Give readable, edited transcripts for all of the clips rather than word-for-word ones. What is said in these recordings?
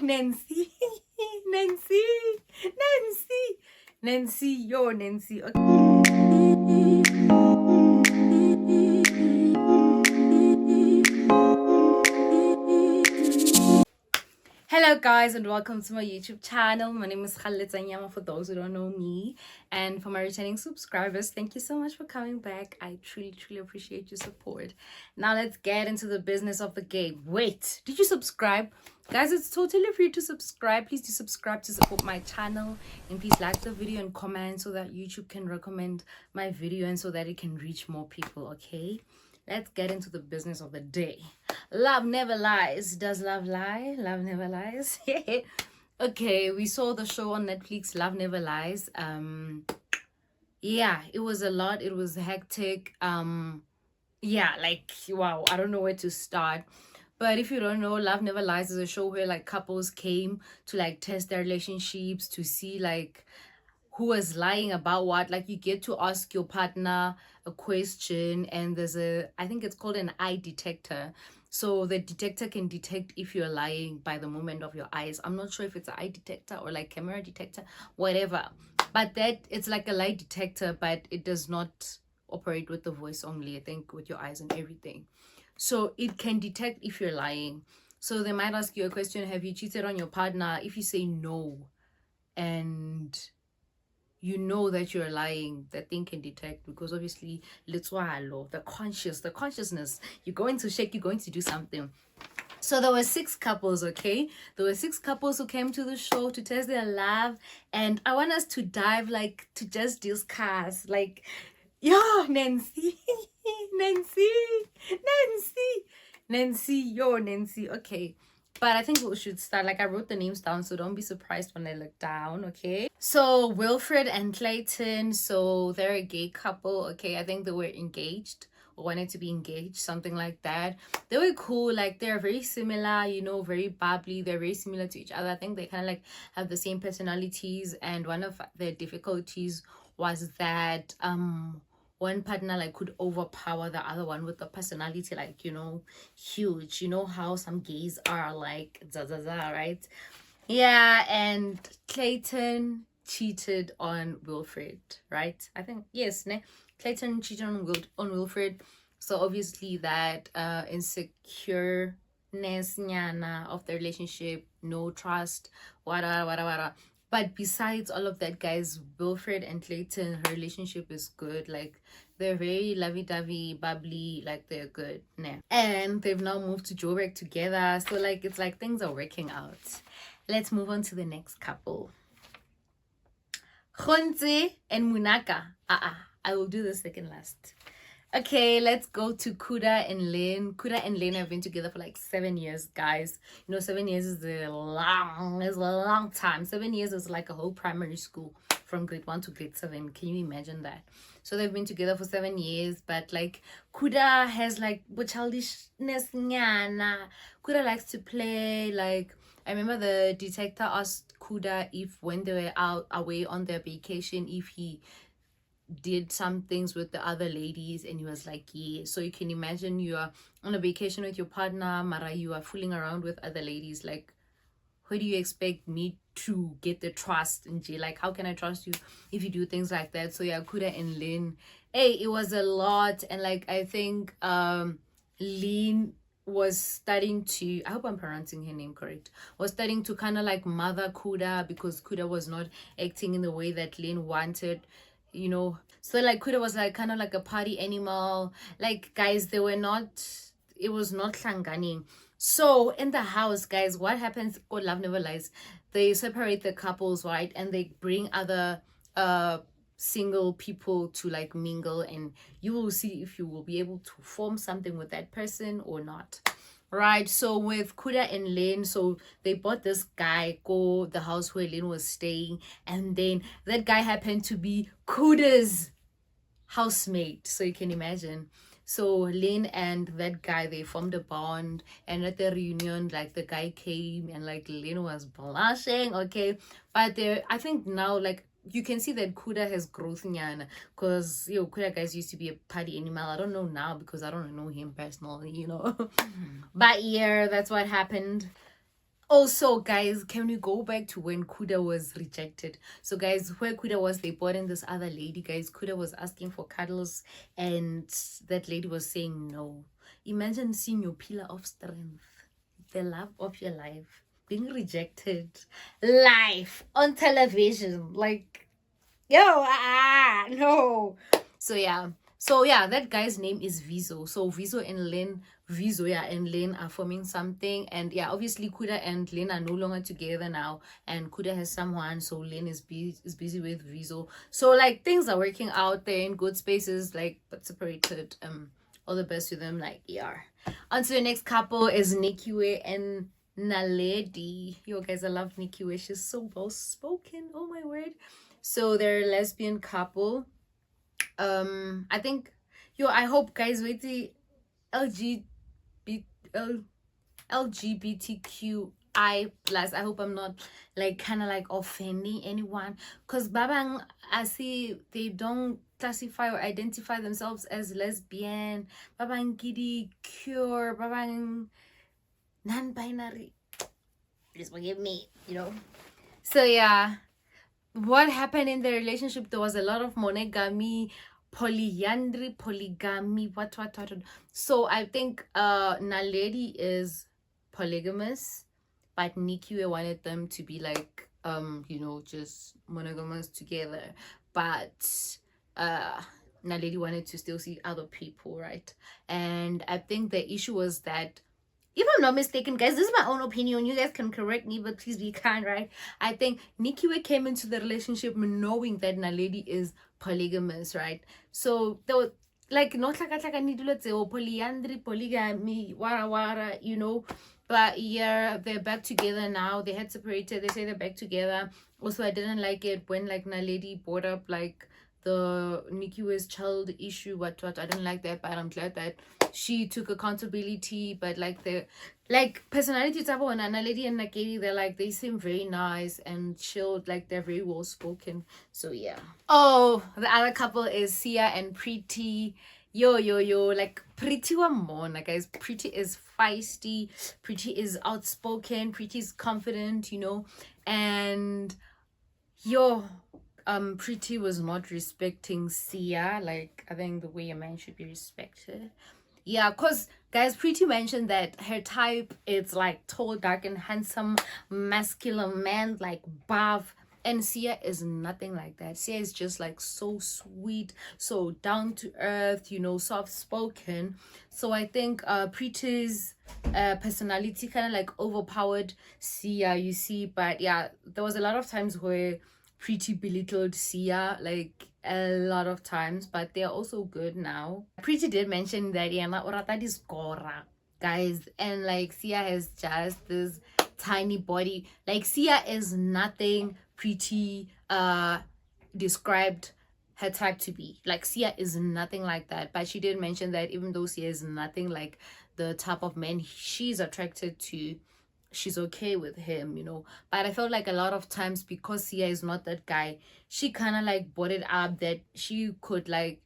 Nancy. Nancy. Nancy. Nancy. Yo, Nancy. Okay. Hello guys and welcome to my YouTube channel. My name is Khaled Zanyama for those who don't know me, and for my returning subscribers, thank you so much for coming back. I truly appreciate your support. Now let's get into the business of the game. Wait, did you subscribe? Guys, it's totally free to subscribe. Please do subscribe to support my channel, and please like the video and comment so that YouTube can recommend my video and so that it can reach more people. Okay, let's get into the business of the day. Love never lies. Does love lie? Love never lies. Okay, we saw the show on Netflix, Love Never Lies. Yeah, it was a lot. It was hectic. Yeah, like wow, I don't know where to start. But if you don't know, Love Never Lies is a show where like couples came to like test their relationships to see like who was lying about what. Like you get to ask your partner a question, and there's I think it's called an eye detector. So the detector can detect if you're lying by the movement of your eyes. I'm not sure if it's an eye detector or like camera detector, whatever. But that it's like a lie detector, but it does not operate with the voice only, I think with your eyes and everything. So it can detect if you're lying. So they might ask you a question, have you cheated on your partner? If you say no, and you know that you're lying, that thing can detect, because obviously the consciousness, you're going to shake, you're going to do something. So there were 6 couples, okay? There were 6 couples who came to the show to test their love, and I want us to dive like to just discuss like, yo, Nancy. Nancy. Yo, Nancy. Okay, but I think we should start. Like I wrote the names down, so don't be surprised when I look down, okay? So Wilfred and Clayton, so they're a gay couple, okay? I think they were engaged or wanted to be engaged, something like that. They were cool. Like they're very similar, you know, very bubbly. They're very similar to each other. I think they kind of like have the same personalities, and one of their difficulties was that one partner like could overpower the other one with the personality, like, you know, huge. You know how some gays are like right? Yeah, and Clayton cheated on Wilfred, right? I think yes, ne? Clayton cheated on Wilfred. So obviously that insecureness nyana of the relationship, no trust, wada. But besides all of that, guys, Wilfred and Clayton, her relationship is good. Like they're very lovey-dovey, bubbly, like they're good. Nah. And they've now moved to Joburg together. So like it's like things are working out. Let's move on to the next couple. Khonze and Munaka. I will do the second last. Okay, let's go to Kuda and Lynn. Kuda and Lynn have been together for like 7 years, guys. You know, 7 years is a long time. 7 years is like a whole primary school from grade 1 to grade 7. Can you imagine that? So they've been together for 7 years, but like Kuda has like childishness nyana. Kuda likes to play. Like I remember the detector asked Kuda if when they were out away on their vacation, if he did some things with the other ladies, and he was like, yeah. So you can imagine you are on a vacation with your partner, mara you are fooling around with other ladies. Like, where do you expect me to get the trust in jail? Like, how can I trust you if you do things like that? So yeah, Kuda and Lynn, hey, it was a lot. And like I think Lynn was starting to, I hope I'm pronouncing her name correct, was starting to kind of like mother Kuda, because Kuda was not acting in the way that Lynn wanted, you know. So like Kuda was like kind of like a party animal. Like guys, they were not, it was not hlanganing. So in the house, guys, what happens, God Love Never Lies, they separate the couples, right? And they bring other single people to like mingle, and you will see if you will be able to form something with that person or not. Right, so with Kuda and Lynn, so they bought this guy go the house where Lynn was staying, and then that guy happened to be Kuda's housemate. So you can imagine. So Lynn and that guy, they formed a bond, and at the reunion, like the guy came and like Lynn was blushing, okay. But there, I think now like you can see that Kuda has growth nyana, because Kuda guys used to be a party animal. I don't know now because I don't know him personally, you know. But yeah, that's what happened. Also, guys, can we go back to when Kuda was rejected? So, guys, where Kuda was, they brought in this other lady. Guys, Kuda was asking for cuddles, and that lady was saying no. Imagine seeing your pillar of strength, the love of your life, being rejected live on television. Like, yo, no. So yeah, that guy's name is Vizo. So Vizo and Lynn, Vizo, yeah, and Lynn are forming something. And yeah, obviously Kuda and Lynn are no longer together now. And Kuda has someone, so Lynn is busy with Vizo. So like things are working out there in good spaces, like but separated. All the best to them, like yeah. On to the next couple is Nikiwe and Naledi. Yo guys, I love Nikiwe. She's so well spoken. Oh my word. So they're a lesbian couple. I think, I hope guys with the LGBT, LGBTQI plus, I hope I'm not like kind of like offending anyone, because babang, I see they don't classify or identify themselves as lesbian, babang giddy cure, babang non-binary, please forgive me. So yeah, what happened in the relationship, there was a lot of monogamy, polyandry, polygamy, what. So I think Naledi is polygamous, but Nikiwe wanted them to be like just monogamous together, but Naledi wanted to still see other people, right? And I think the issue was that, if I'm not mistaken, guys, this is my own opinion. You guys can correct me, but please be kind, right? I think Nikiwe came into the relationship knowing that Naledi is polygamous, right? So there was like not like I need to polyandry, polygamy, wara, But yeah, they're back together now. They had separated. They say they're back together. Also, I didn't like it when like Naledi brought up like the Nikiwe's child issue, what. I didn't like that, but I'm glad that she took accountability. But like the personality type of Naledi and Nakedi, they seem very nice and chilled, like they're very well spoken. So yeah. Oh, the other couple is Sia and Preeti. Yo, like Preeti wa mona, guys. Preeti is feisty, Preeti is outspoken, Preeti is confident, and yo, Preeti was not respecting Sia. Like, I think the way a man should be respected. Yeah, because guys, Preeti mentioned that her type is like tall, dark, and handsome, masculine man, like buff. And Sia is nothing like that. Sia is just like so sweet, so down to earth, soft spoken. So I think Preeti's personality kind of like overpowered Sia, you see. But yeah, there was a lot of times where Preeti belittled Sia, like a lot of times, but they're also good now. Preeti did mention that Yana Orata is Gora, guys, and like Sia has just this tiny body. Like Sia is nothing Preeti described her type to be. Like Sia is nothing like that, but she did mention that even though Sia is nothing like the type of men she's attracted to, she's okay with him. But I felt like a lot of times, because Sia is not that guy, she kind of like brought it up that she could like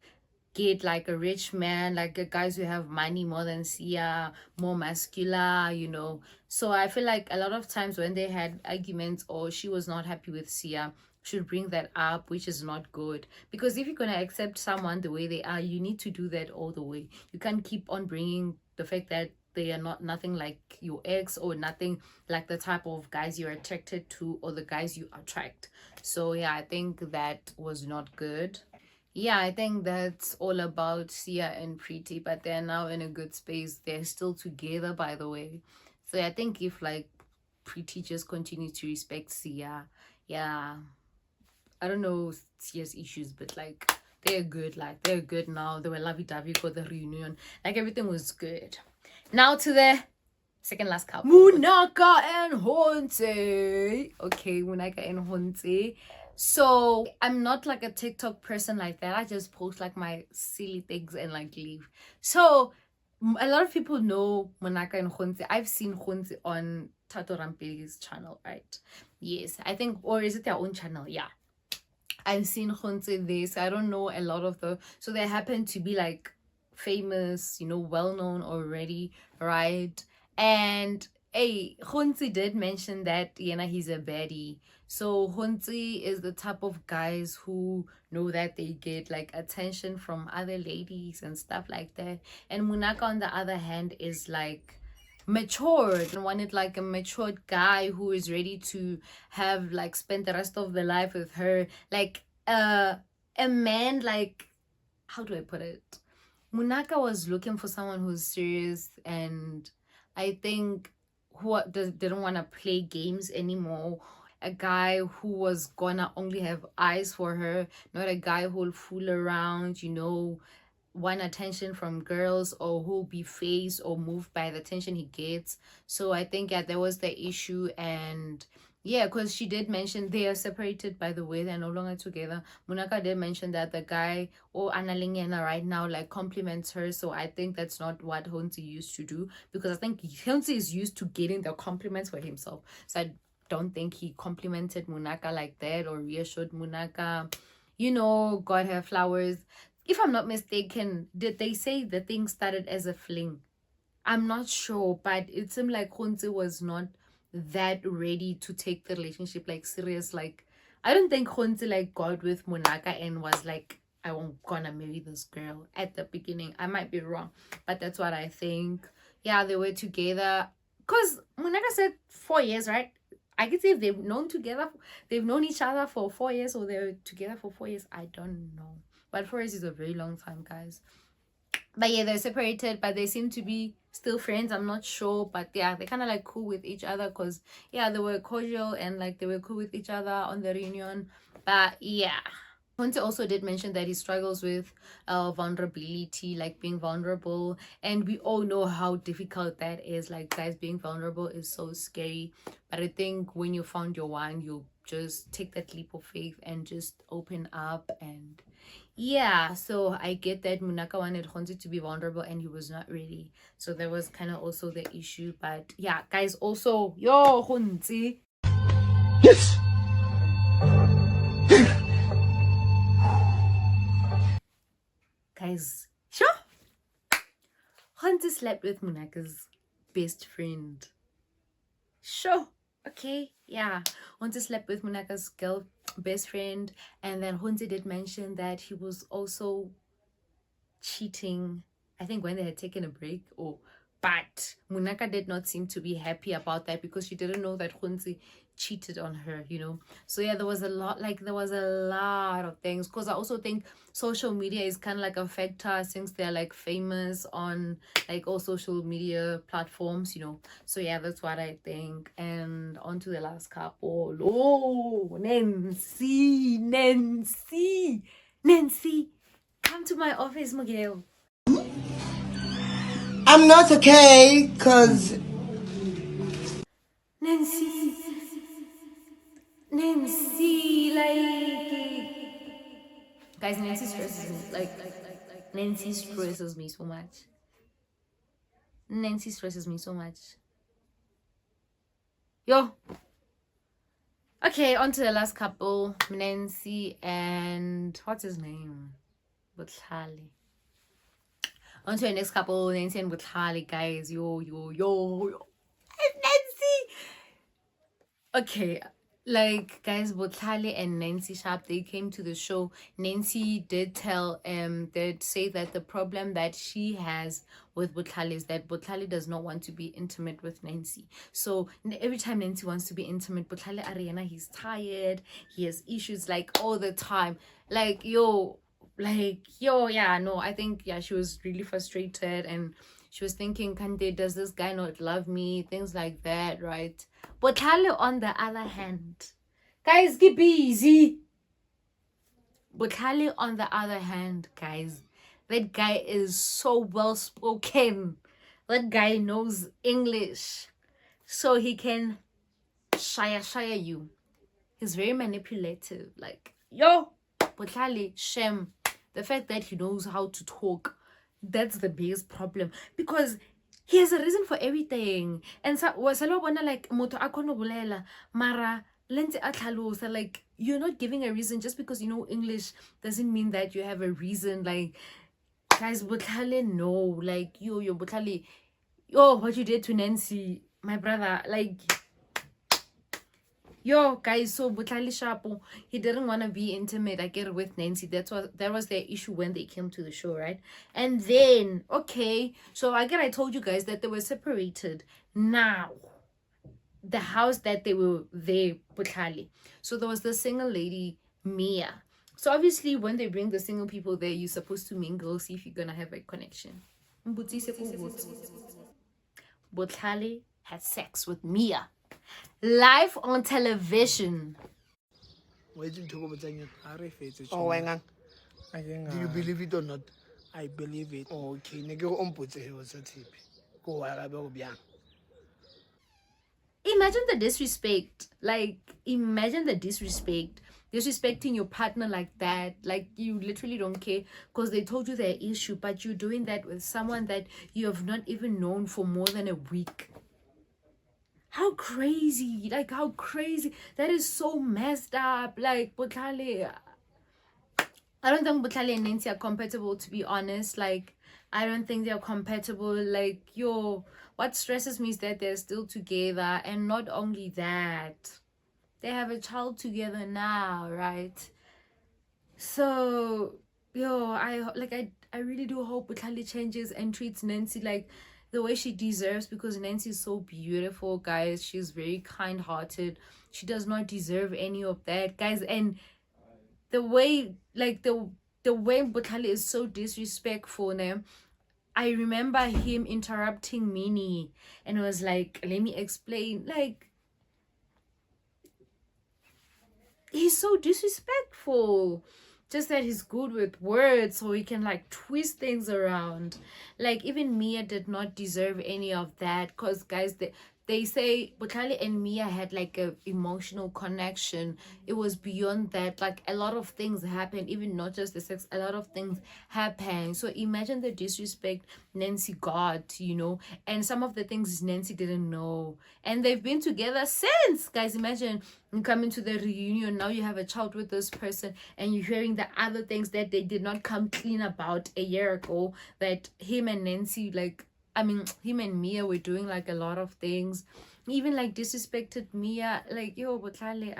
get like a rich man, like guys who have money more than Sia, more muscular. So I feel like a lot of times when they had arguments or she was not happy with Sia, should bring that up, which is not good. Because if you're gonna accept someone the way they are, you need to do that all the way. You can't keep on bringing the fact that they are nothing like your ex, or nothing like the type of guys you're attracted to, or the guys you attract. So yeah, I think that was not good. Yeah, I think that's all about Sia and Preeti, but they're now in a good space. They're still together, by the way. So I think if like Preeti just continues to respect Sia, yeah, I don't know Sia's issues, but like they're good. Like they're good now. They were lovey-dovey for the reunion. Like everything was good. Now to the second last couple. Munaka and Honte. Okay, Munaka and Honte. So I'm not like a TikTok person like that. I just post like my silly things and like leave. So a lot of people know Munaka and Honte. I've seen Honte on Tato Rampe's channel, right? Yes, I think, or is it their own channel? Yeah. I've seen Honte there, so I don't know a lot of so they happen to be like famous, well known already, right? And Hey, Hunzi did mention that he's a baddie. So Hunzi is the type of guys who know that they get like attention from other ladies and stuff like that. And Munaka, on the other hand, is like matured and wanted like a matured guy who is ready to have like spend the rest of the life with her. Like a man, like, how do I put it? Munaka was looking for someone who's serious, and I think didn't want to play games anymore. A guy who was gonna only have eyes for her, not a guy who'll fool around, want attention from girls, or who'll be phased or moved by the attention he gets. So I think, yeah, there was the issue. And yeah, because she did mention they are separated, by the way, they're no longer together. Munaka did mention that the guy or Annalingena right now like compliments her. So I think that's not what Honzi used to do, because I think Honzi is used to getting the compliments for himself. So I don't think he complimented Munaka like that, or reassured Munaka, got her flowers. If I'm not mistaken, did they say the thing started as a fling? I'm not sure, but it seemed like Khonze was not that ready to take the relationship like serious. Like, I don't think Khonze like got with Munaka and was like, I'm gonna marry this girl at the beginning. I might be wrong, but that's what I think. Yeah, they were together because Munaka said 4 years, right? I could say if they've known each other for 4 years, or they're together for 4 years. I don't know, but 4 years is a very long time, guys. But yeah, they're separated, but they seem to be still friends. I'm not sure, but yeah, they're kind of like cool with each other, because yeah, they were cordial and like they were cool with each other on the reunion. But yeah, Ponte also did mention that he struggles with vulnerability, like being vulnerable, and we all know how difficult that is. Like, guys, being vulnerable is so scary, but I think when you found your one, you just take that leap of faith and just open up. And yeah, so I get that Munaka wanted Honzi to be vulnerable and he was not ready. So there was kind of also the issue. But yeah, guys, also, yo, Honzi. Yes! Guys, sure. Honzi slept with Munaka's best friend. Sure. Okay, yeah. Honzi slept with Munaka's best friend. And then Honzi did mention that he was also cheating, I think, when they had taken a break. But Munaka did not seem to be happy about that, because she didn't know that Khunzi cheated on her. So yeah, there was a lot of things, because I also think social media is kind of like a factor, since they're like famous on like all social media platforms. So yeah, that's what I think. And on to the last couple. Oh, Nancy, come to my office, Miguel. I'm not okay, cause Nancy, like, guys, Nancy stresses me. Nancy stresses me so much. Nancy stresses me so much. Yo. Okay, on to the last couple, Nancy and what's his name? Bohlale. On to the next couple, Nancy and Bohlale, guys. Yo. Nancy. Okay, like, guys, Botlale and Nancy Sharp, they came to the show. Nancy did say that the problem that she has with Botlale is that Botlale does not want to be intimate with Nancy. So every time Nancy wants to be intimate, Botlale Ariana, he's tired, he has issues like all the time. Yeah, no, I think, yeah, she was really frustrated, and she was thinking, Kante, does this guy not love me? Things like that, right? But Botlale, on the other hand, guys, get busy. Botlale, on the other hand, guys, that guy is so well spoken. That guy knows English, so he can shire you. He's very manipulative. Like, yo, Botlale, shame. The fact that he knows how to talk, that's the biggest problem, because he has a reason for everything. And so like moto a kono bolela mara lente a tlhalosa, like, you're not giving a reason. Just because you know English doesn't mean that you have a reason. Like, guys, Botlale, no, like, yo Botlale, what you did to Nancy, my brother, like, yo, guys, so Bohlale Shapo, he didn't want to be intimate, I get it, with Nancy. That was their issue when they came to the show, right? And then, okay, so I told you guys that they were separated. Now, the house that they were there, Bohlale. So there was the single lady, Mia. So obviously, when they bring the single people there, you're supposed to mingle, see if you're gonna have a connection. Bohlale had sex with Mia live on television. Oh, Wengang. Do you believe it or not? I believe it. Okay, Imagine the disrespect. Like, imagine the disrespect. Disrespecting your partner like that. Like, you literally don't care because they told you their issue, but you're doing that with someone that you have not even known for more than a week. How crazy. Like, how crazy. That is so messed up. Like, Bohlale, I don't think Bohlale and Nancy are compatible, to be honest. Like, I don't think they're compatible. Like, yo, what stresses me is that they're still together. And not only that, they have a child together now, right? So, yo, I really do hope Bohlale changes and treats Nancy like the way she deserves, because Nancy is so beautiful, guys. She's very kind-hearted. She does not deserve any of that, guys. And the way, like, the way Bohlale is so disrespectful now. I remember him interrupting Minnie and was like, let me explain. Like, he's so disrespectful. Just that he's good with words, so he can like twist things around. Like, even Mia did not deserve any of that, because guys, they say Bohlale and Mia had like a emotional connection. It was beyond that. Like, a lot of things happened, even not just the sex, a lot of things happened. So imagine the disrespect Nancy got, and some of the things Nancy didn't know. And they've been together since, guys. Imagine coming to the reunion, now you have a child with this person, and you're hearing the other things that they did not come clean about a year ago, that him and Nancy, like, him and Mia were doing like a lot of things, even like disrespected Mia. Like, yo, Bohlale,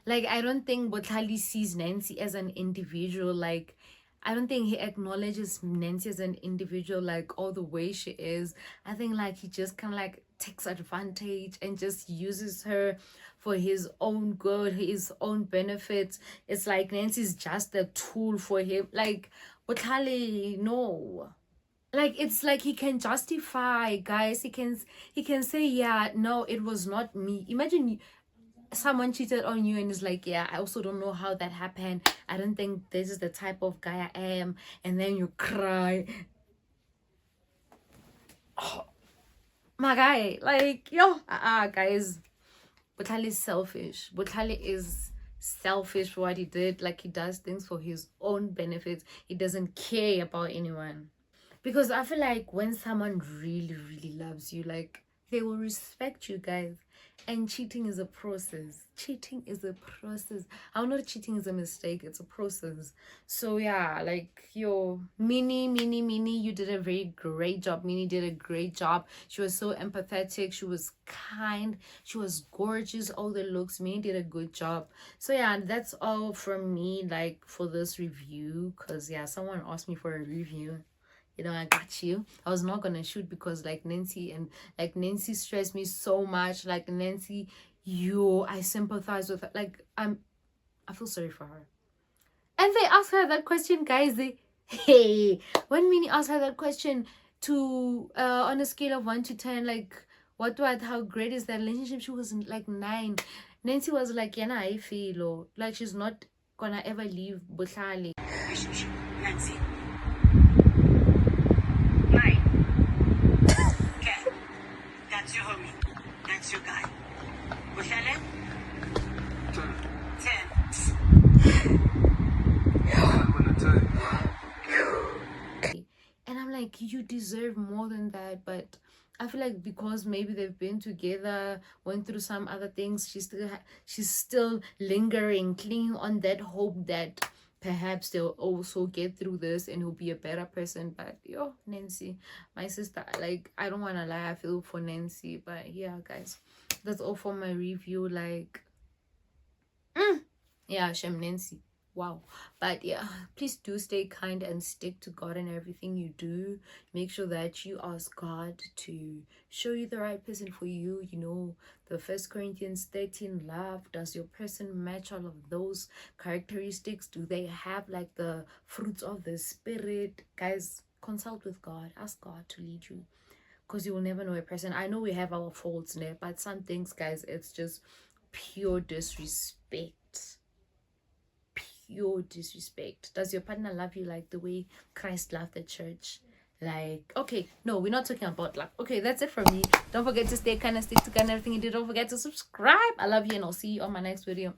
like, I don't think Bohlale sees Nancy as an individual. Like, I don't think he acknowledges Nancy as an individual, like, all the way she is. I think, like, he just kind of, like, takes advantage and just uses her for his own good, his own benefits. It's like Nancy's just a tool for him. Like, Bohlale, no. Like, it's like he can justify, guys. He can say, yeah, no, it was not me. Imagine someone cheated on you and is like, yeah, I also don't know how that happened. I don't think this is the type of guy I am. And then you cry. Oh, my guy, like, yo, guys, Bohlale is selfish. Bohlale is selfish for what he did. Like, he does things for his own benefits. He doesn't care about anyone. Because I feel like when someone really, really loves you, like, they will respect you, guys. And cheating is a process. Cheating is a process. I'm not cheating is a mistake. It's a process. So yeah, like, yo, Minnie, you did a very great job. Minnie did a great job. She was so empathetic. She was kind. She was gorgeous. All the looks. Minnie did a good job. So yeah, that's all from me, like, for this review. Because yeah, someone asked me for a review. I got you. I was not gonna shoot because Nancy stressed me so much. Like, Nancy, I sympathize with her. Like, I feel sorry for her. And they asked her that question, guys. When Minnie asked her that question, to on a scale of 1 to 10, like, how great is that relationship, she was like 9. Nancy was like, yeah, I feel like she's not gonna ever leave Bohlale. Nancy. Nine. Okay. That's your homie. That's your guy. Bohlale? 10. And I'm like, you deserve more than that. But I feel like because maybe they've been together, went through some other things, she's still lingering, clinging on that hope that perhaps they'll also get through this and he'll be a better person. But yo, Nancy, my sister, like, I don't want to lie, I feel for Nancy. But yeah, guys, that's all for my review. Like, yeah, shame Nancy. Wow. But yeah, please do stay kind and stick to God in everything you do. Make sure that you ask God to show you the right person for you. You know, the 1 Corinthians 13 love, does your person match all of those characteristics? Do they have like the fruits of the Spirit? Guys, consult with God. Ask God to lead you, because you will never know a person. I know we have our faults there, but some things, guys, it's just pure disrespect. Pure disrespect. Does your partner love you like the way Christ loved the church? Like, okay, no, we're not talking about love. Okay, that's it from me. Don't forget to stay kind and stick to kind and everything you do. Don't forget to subscribe. I love you, and I'll see you on my next video.